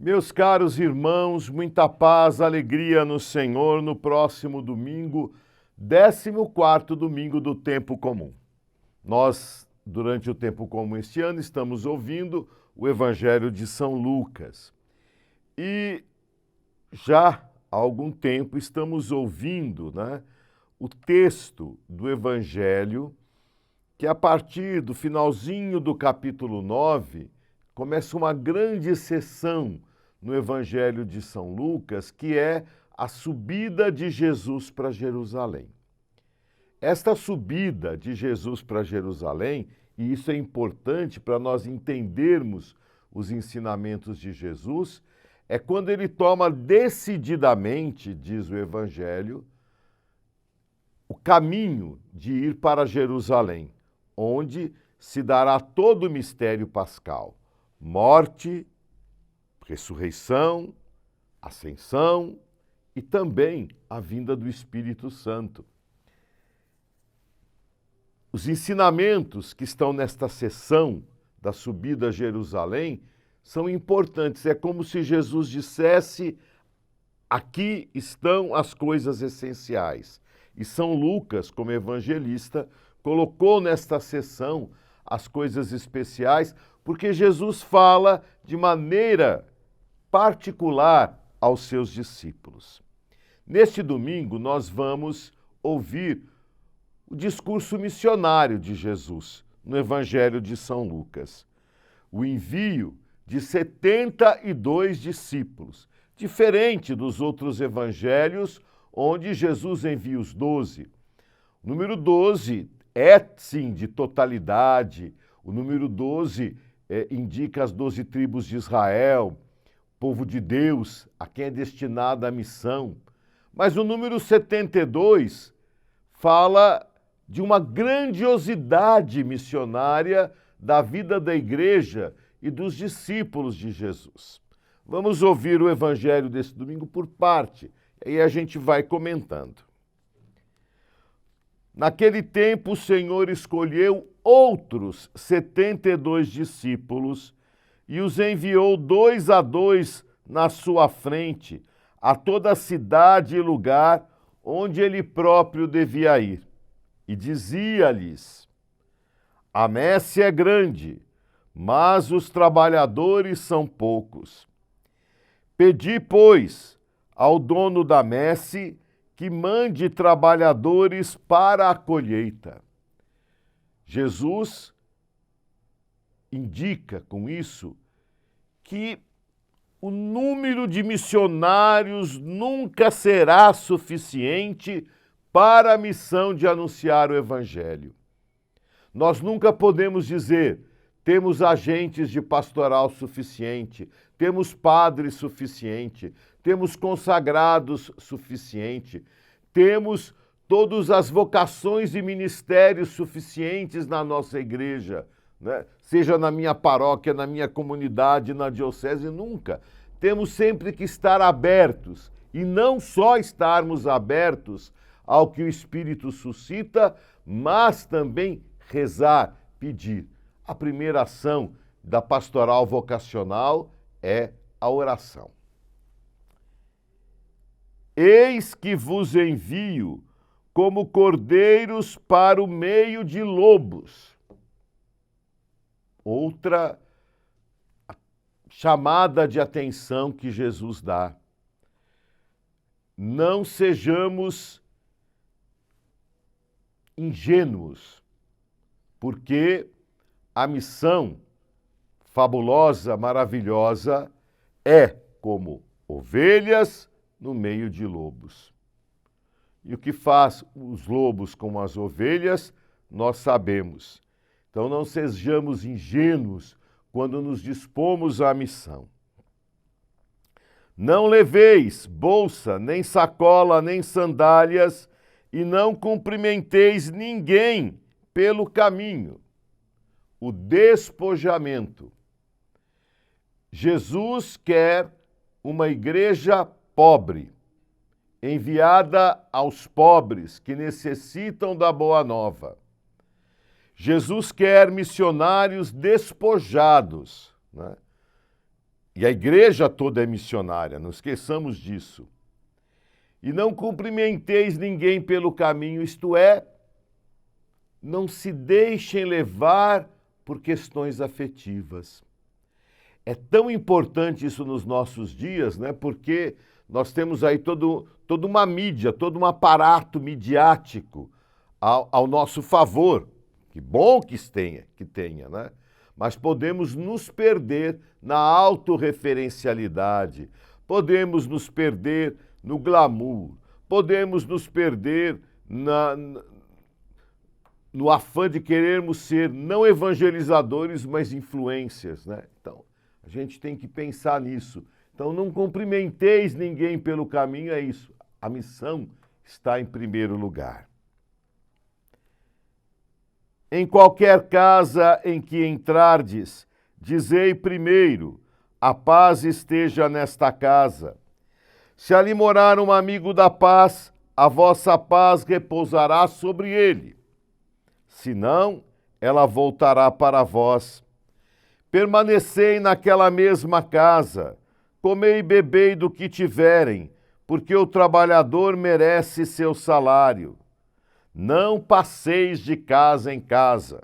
Meus caros irmãos, muita paz, alegria no Senhor no próximo domingo, 14º domingo do tempo comum. Nós, durante o tempo comum este ano, estamos ouvindo o Evangelho de São Lucas. E já há algum tempo estamos ouvindo, o texto do Evangelho, que a partir do finalzinho do capítulo 9, começa uma grande sessão no Evangelho de São Lucas, que é a subida de Jesus para Jerusalém. Esta subida de Jesus para Jerusalém, e isso é importante para nós entendermos os ensinamentos de Jesus, é quando ele toma decididamente, diz o Evangelho, o caminho de ir para Jerusalém, onde se dará todo o mistério pascal: morte, ressurreição, ascensão e também a vinda do Espírito Santo. Os ensinamentos que estão nesta sessão da subida a Jerusalém são importantes. É como se Jesus dissesse: aqui estão as coisas essenciais. E São Lucas, como evangelista, colocou nesta sessão as coisas especiais, porque Jesus fala de maneira particular aos seus discípulos. Neste domingo, nós vamos ouvir o discurso missionário de Jesus no Evangelho de São Lucas. O envio de 72 discípulos, diferente dos outros evangelhos, onde Jesus envia os 12. O número 12 é, sim, de totalidade. O número 12 indica as 12 tribos de Israel, povo de Deus, a quem é destinada a missão. Mas o número 72 fala de uma grandiosidade missionária da vida da igreja e dos discípulos de Jesus. Vamos ouvir o evangelho desse domingo por parte, e aí a gente vai comentando. Naquele tempo, o Senhor escolheu outros 72 discípulos e os enviou 2 a 2 na sua frente, a toda a cidade e lugar onde ele próprio devia ir. E dizia-lhes: a messe é grande, mas os trabalhadores são poucos. Pedi, pois, ao dono da messe que mande trabalhadores para a colheita. Jesus indica com isso que o número de missionários nunca será suficiente para a missão de anunciar o Evangelho. Nós nunca podemos dizer: temos agentes de pastoral suficiente, temos padres suficiente, temos consagrados suficiente, temos todas as vocações e ministérios suficientes na nossa igreja, seja na minha paróquia, na minha comunidade, na diocese, nunca. Temos sempre que estar abertos, e não só estarmos abertos ao que o Espírito suscita, mas também rezar, pedir. A primeira ação da pastoral vocacional é a oração. Eis que vos envio como cordeiros para o meio de lobos. Outra chamada de atenção que Jesus dá. Não sejamos ingênuos, porque a missão fabulosa, maravilhosa, é como ovelhas no meio de lobos. E o que faz os lobos com as ovelhas, nós sabemos. Então não sejamos ingênuos quando nos dispomos à missão. Não leveis bolsa, nem sacola, nem sandálias, e não cumprimenteis ninguém pelo caminho. O despojamento. Jesus quer uma igreja pobre, enviada aos pobres que necessitam da boa nova. Jesus quer missionários despojados, E a igreja toda é missionária, não esqueçamos disso. E não cumprimenteis ninguém pelo caminho, isto é, não se deixem levar por questões afetivas. É tão importante isso nos nossos dias, né? Porque nós temos aí toda uma mídia, todo um aparato midiático ao nosso favor. Que bom que tenha, né? Mas podemos nos perder na autorreferencialidade, podemos nos perder no glamour, podemos nos perder no afã de querermos ser não evangelizadores, mas influencers, né? Então, a gente tem que pensar nisso. Então, não cumprimenteis ninguém pelo caminho, é isso. A missão está em primeiro lugar. Em qualquer casa em que entrardes, dizei primeiro, a paz esteja nesta casa. Se ali morar um amigo da paz, a vossa paz repousará sobre ele. Senão, ela voltará para vós. Permanecei naquela mesma casa, comei e bebei do que tiverem, porque o trabalhador merece seu salário. Não passeis de casa em casa.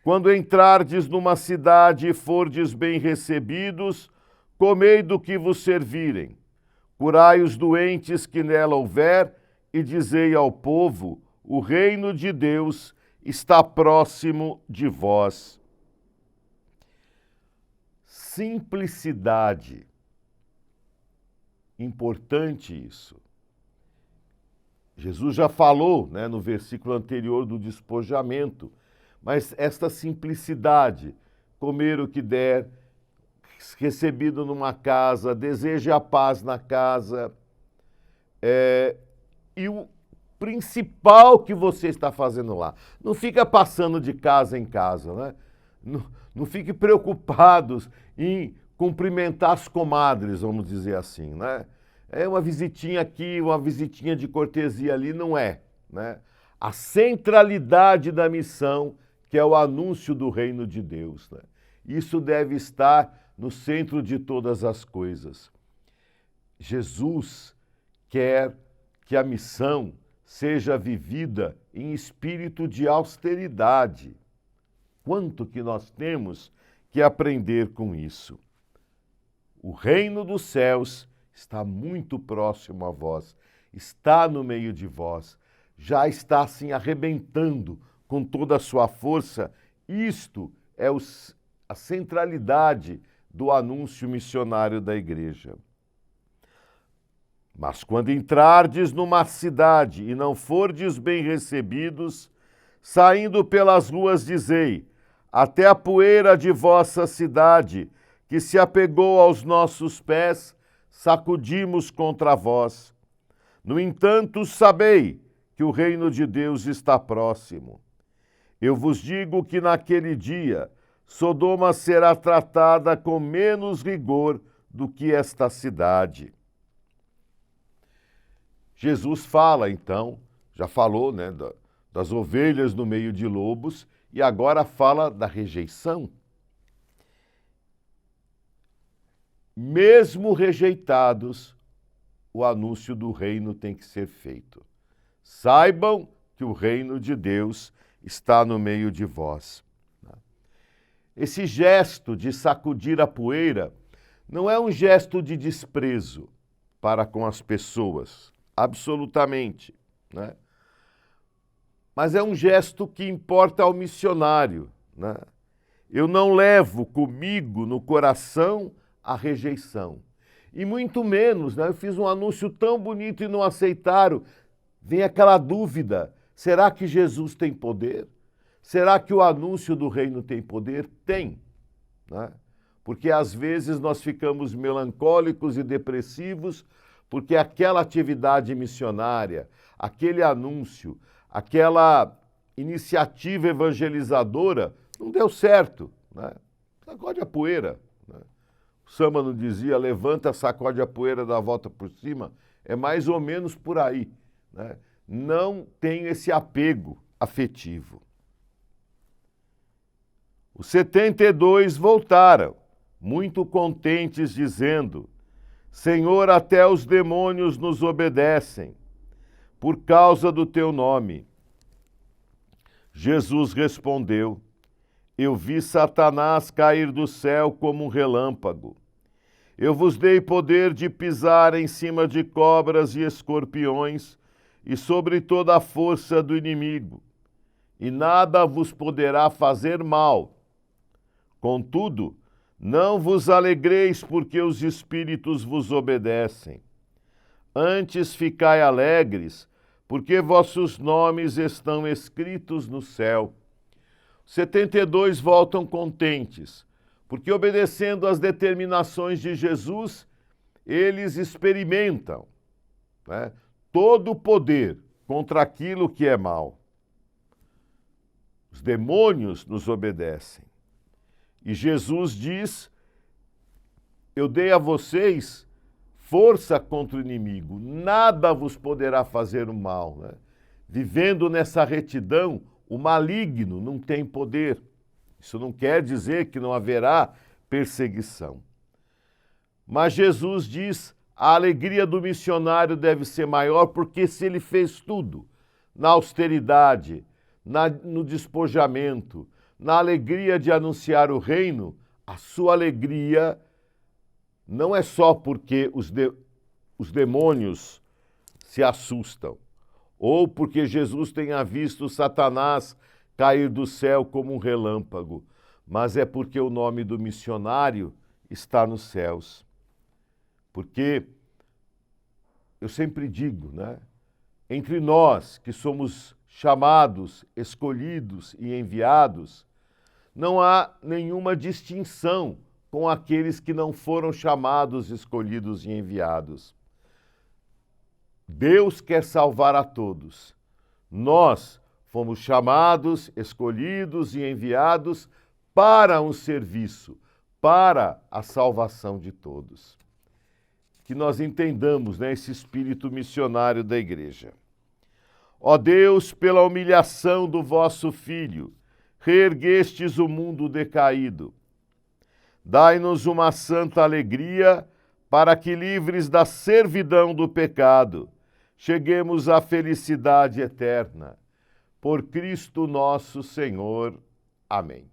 Quando entrardes numa cidade e fordes bem recebidos, comei do que vos servirem. Curai os doentes que nela houver e dizei ao povo, o reino de Deus está próximo de vós. Simplicidade. Importante isso. Jesus já falou, né, no versículo anterior do despojamento, mas esta simplicidade, comer o que der, recebido numa casa, deseje a paz na casa, e o principal que você está fazendo lá. Não fica passando de casa em casa, né? Não fique preocupados em cumprimentar as comadres, vamos dizer assim, né? É uma visitinha aqui, uma visitinha de cortesia ali, não é, né? A centralidade da missão, que é o anúncio do reino de Deus, né? Isso deve estar no centro de todas as coisas. Jesus quer que a missão seja vivida em espírito de austeridade. Quanto que nós temos que aprender com isso? O reino dos céus está muito próximo a vós, está no meio de vós, já está assim arrebentando com toda a sua força. Isto é a centralidade do anúncio missionário da igreja. Mas quando entrardes numa cidade e não fordes bem recebidos, saindo pelas ruas dizei, até a poeira de vossa cidade, que se apegou aos nossos pés, sacudimos contra vós. No entanto, sabei que o reino de Deus está próximo. Eu vos digo que naquele dia, Sodoma será tratada com menos rigor do que esta cidade. Jesus fala, então, já falou, né, das ovelhas no meio de lobos, e agora fala da rejeição. Mesmo rejeitados, o anúncio do reino tem que ser feito. Saibam que o reino de Deus está no meio de vós. Esse gesto de sacudir a poeira não é um gesto de desprezo para com as pessoas, absolutamente, né? Mas é um gesto que importa ao missionário, né? Eu não levo comigo no coração a rejeição. E muito menos, né? Eu fiz um anúncio tão bonito e não aceitaram. Vem aquela dúvida, será que Jesus tem poder? Será que o anúncio do reino tem poder? Tem, né? Porque às vezes nós ficamos melancólicos e depressivos porque aquela atividade missionária, aquele anúncio, aquela iniciativa evangelizadora não deu certo, né? Sacode a poeira, né? O samba não dizia, levanta, sacode a poeira, dá a volta por cima, é mais ou menos por aí, né? Não tem esse apego afetivo. Os 72 voltaram, muito contentes, dizendo: Senhor, até os demônios nos obedecem, por causa do teu nome. Jesus respondeu: Eu vi Satanás cair do céu como um relâmpago. Eu vos dei poder de pisar em cima de cobras e escorpiões e sobre toda a força do inimigo, e nada vos poderá fazer mal. Contudo, não vos alegreis porque os espíritos vos obedecem. Antes ficai alegres, porque vossos nomes estão escritos no céu. 72 voltam contentes, porque obedecendo às determinações de Jesus, eles experimentam, né, todo o poder contra aquilo que é mal. Os demônios nos obedecem. E Jesus diz: eu dei a vocês força contra o inimigo, nada vos poderá fazer o mal. Né? Vivendo nessa retidão, o maligno não tem poder. Isso não quer dizer que não haverá perseguição. Mas Jesus diz: a alegria do missionário deve ser maior, porque se ele fez tudo na austeridade, no despojamento, na alegria de anunciar o reino, a sua alegria não é só porque os demônios se assustam, ou porque Jesus tenha visto Satanás cair do céu como um relâmpago, mas é porque o nome do missionário está nos céus. Porque eu sempre digo, né? Entre nós que somos chamados, escolhidos e enviados, não há nenhuma distinção com aqueles que não foram chamados, escolhidos e enviados. Deus quer salvar a todos. Nós fomos chamados, escolhidos e enviados para um serviço, para a salvação de todos. Que nós entendamos, né, esse espírito missionário da igreja. Ó Deus, pela humilhação do vosso Filho, reerguestes o mundo decaído. Dai-nos uma santa alegria, para que, livres da servidão do pecado, cheguemos à felicidade eterna. Por Cristo nosso Senhor. Amém.